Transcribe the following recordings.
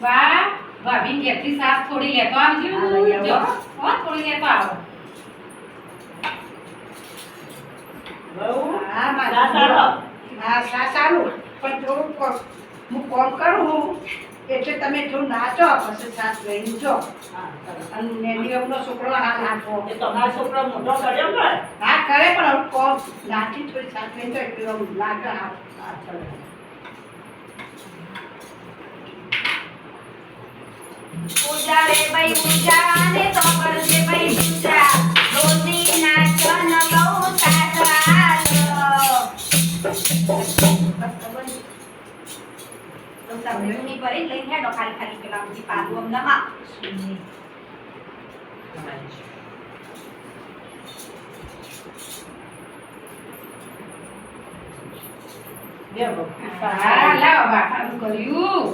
વાહ ભાભી ઘેરથી સાસ થોડી લેતો આવજો. જો હો થોડી લેતો આવો. હા સાસ સારું પણ થોડું હું કોમ કરું એટલે તમે થોડું નાચો પછી સાસ લઈને જો. અને નિયમનો છોકરો હા નાચો એ તમારો છોકરો મોટો કર્યો ને હા કરે પણ હવે કોમ નાચી થોડી સાસ લઈને તો એટલું લાગે હા. પૂજા રે ભાઈ પૂજા ને તો કરજે ભાઈ પૂજા રોતી નાચન બહુ સાસરાલ તો તમને પરી લઈને હેડો ખાલી ખાલી પેલા બધી પાડું અમનામાં હા લાવો બાટાનું કર્યું.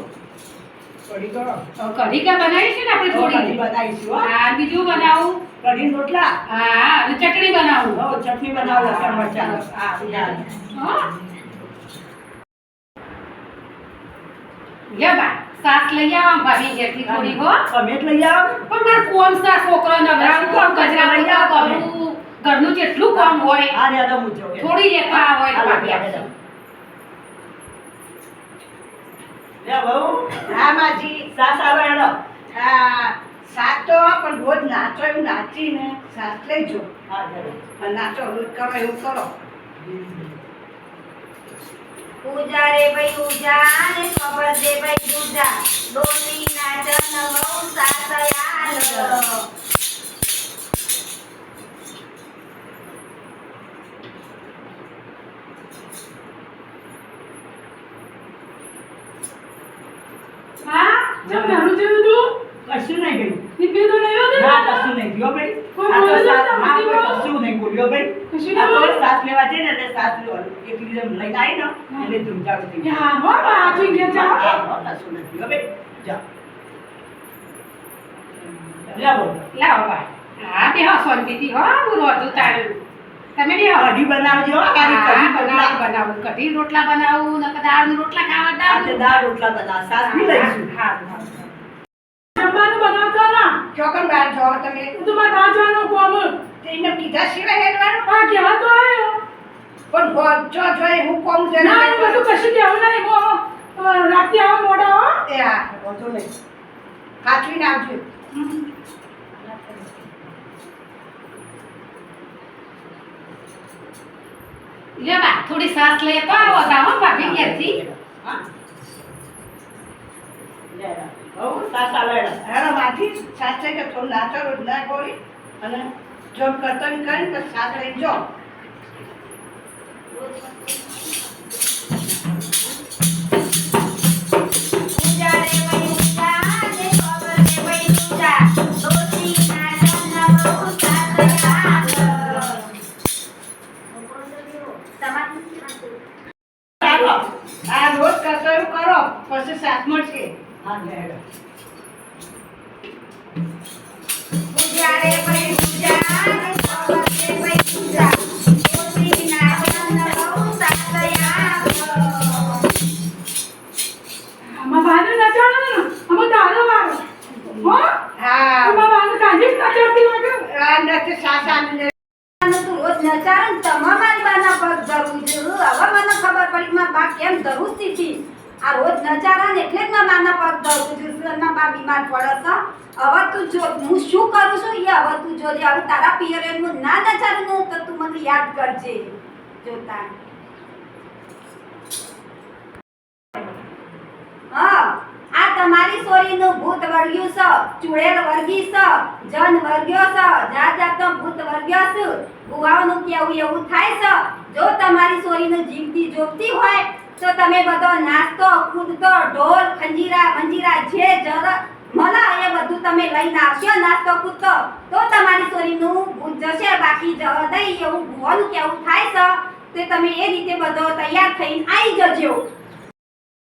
કઢી કરો કઢી કા બનાવી છે ને આપણે થોડી બનાવીશું હા બીજું બનાવું. કઢી રોટલા હા અને ચટણી બનાવું. ચટણી બનાવો લસણ મરચાં હા હા લે બા સાસ લઈ આવો ભાભી ઘેરથી થોડી હો. તમે જ લઈ આવો પણ માર કોમ સા છોકરો નવરાવ કોમ કચરા પોતા કરું ઘરનું જેટલું કામ હોય આ યાદ મૂજો થોડી લેતા હોય તો ભાભી આપશે. લે બહુ હા માજી સાસ આવે હેડો હા સાત તો પણ રોજ નાચો એવું નાચીને સાસ લઈજો. હા હેડો અને નાચો રોજ કરો એવું કરો. પૂજા રે ભાઈ પૂજા ને ખબર દે ભાઈ પૂજા રોતી નાચન બહુ સાસરાલ હા જમ ઘણું જોયું તું કશું નહીં ગયું દીપી તો નહીં હોતી ના કશું નહીં ગયો ભાઈ કોઈ આ તો બોલ્યું સાસ ના, ના નથી કોઈ બોલ્યું. કશું નહીં બોલ્યો ભાઈ કશું આ ના તો બોલ્યું. સાસ લેવા જઈને એટલે સાસ લેવાનું એકલી જેમ લઈને આવી ને એટલે ધૂમચાળું થઈ ગયું. યાર હો બાજુ ઘેર જાઓ. હા, કશું નથી હો ભાઈ જા લે બોલ લાવો બા હા બે હો શાંતિથી હો હું રોતું તારું તમે બે હો કઢી બનાવજો આ હા, કઢી બનાવું રોટલા બનાવું કઢી રોટલા બનાવું નકર દાળનું રોટલા ખાવા આજે દાળ દાળ રોટલા બનાવ સાસ બી લઈશું હા જમવાનું બનાવતો ના ચોકન બહાર જાઓ તમે તું માર બાજવાનો કોમ એને કીધા સિવાય હેડવાનું આ કેવા તો આયો પણ જો જોઈએ હું કોમ ના એ બધું કશું કેવું નહીં હું રાતે આવો મોડા હો એ હા વાંધો નહીં સાચવીને આવજો. લે બા થોડી સાસ લઈ તો આવો તાવો ભાભી ઘેરથી હા લે બહુ સાસ આવે હેડો હેડો માથી સાચે કે થોડું નાચો રોજ ના બોલી અને જોબ કરતો કરીને પછી સાસ લઈને જો. પૂજા રે ભાઈ પૂજા ને ખબર દે ભાઈ પૂજા રોતી નાચન બહુ સાસરાલ ચાલો આ રોજ કરતો એવું કરો પછી સાસ મળશે. હા લે હેડો પૂજા રે ભાઈ પૂજા ને ખબર દે ભાઈ પૂજા રોતી નાચન બહુ સાસરાલ આમાં બાને નચાડો ને આમાં દારો વાળો હો હા આમાં બાને કાઢી નચાડતી વાગે આ નથી સાસ આને તું રોજ નચારે ને તમારી બાના પગ ધરવું છે હવે મને ખબર પડી કે મારા બા કેમ ધરું હતી આ રોજ નચારા ને એટલે જ મારા બાના પગ ધરવું છે મારા બા બીમાર પડે છે હવે તું જો હું શું કરું છું એ હવે તું જોજે હવે તારા પિયરે હું ના નચારું ને તો તું મને યાદ કરજે જોતા હા આ તમારી સોરીનું ભૂત વર્ગ્યું છે ચુડેલ વર્ગી છે જન વર્ગ્યો છે જાત જાતનો ભૂત વર્ગ્યો છે ગુવાઓનું કેવું એવું થાય છે જો તમારી સોરીનું જીવતી જોગતી હોય તો તમે બધો નાસ્તો કૂદતો ઢોલ ખંજીરા મંજીરા જે જર મને એ બધું તમે લઈને આવશો નાસ્તો કૂદતો તો તમારી સોરીનું ભૂત જશે બાકી જવા દઈ એવું ગુવાનું કેવું થાય છે તે તમે એ રીતે બધો તૈયાર થઈને આવી જજો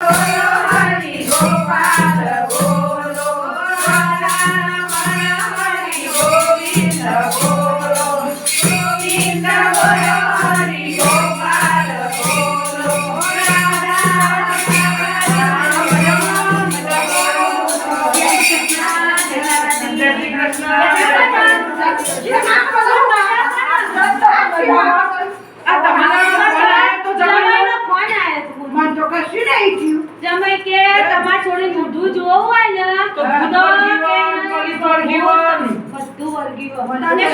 હરિ ગોપાલ બોલો હરિ ગોવિંદ બોલો ગોવિંદ બોલો હરિ ગોપાલ બોલો રાધા રામ રામ બોલો જમાઈ કે તમાર છોડી મોઢું જોવું હોય ને તો ભૂત વળગી હોય, બધું વળગી હોય. મને તમે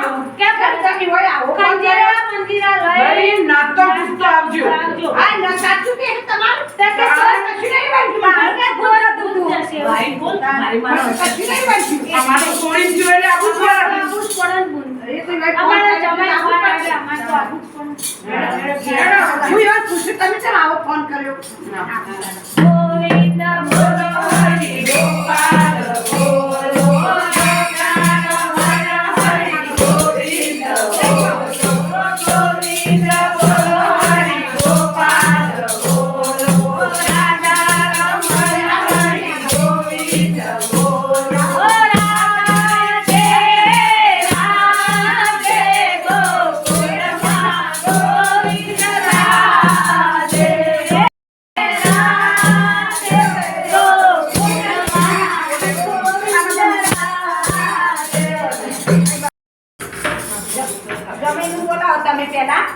તો કે કરતાની હોય આવો કંજરા મંદિરા લઈ લઈ નાતો પૂછતો આવજો. આવજો. આ ન સાચું કે તમારું તે કે કશું નહીં વાંચ્યું મારે મારે. ભૂત જશે. ભાઈ બોલ, મારી માનો કશું નહીં વાંચ્યું. અમારે સોળી જોઈ લે આવું જ પડે. આવું જ પડે ને બોલ. એ તો ભાઈ અમારે ફોન જમાઈ કરીને ફોન આવવું આવે, અમારે તો આવું જ પડે. પડશે. હું એવા પૂછ્યું તમે કેમ આવો ફોન કર્યો ગોવિંદ બોલો હરિ ગોપાલ બોલો જમીન બોલાવો તમે પહેલા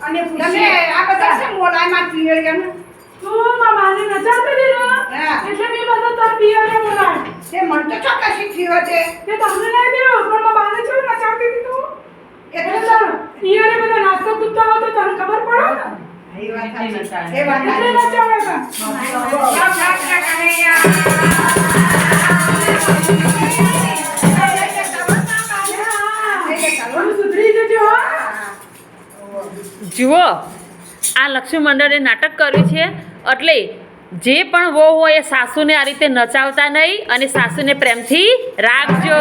અને તમે આ બધા છે મોલાયમાં પિયરિયાનું હા એટલે મેં બધા તાર પિયરને બોલાય તે મન તો ચોક્કસી થયો છે તે તમને નહીં દીધું પણ મારા બાને છે નચાવતી દીધું એટલે એટલે તાર પિયરે બધા નાસ્તો કૂદતો હોય તો તને ખબર પડે ને એ વાત સાચી. એ વાત એટલે સાચી. નચાવે તમે સુધરી જજો હો જુઓ આ લક્ષ્મી મંડળે નાટક કર્યું છે એટલે જે પણ વહુ હોય એ સાસુને આ રીતે નચાવતા નહીં અને સાસુને પ્રેમથી રાખજો.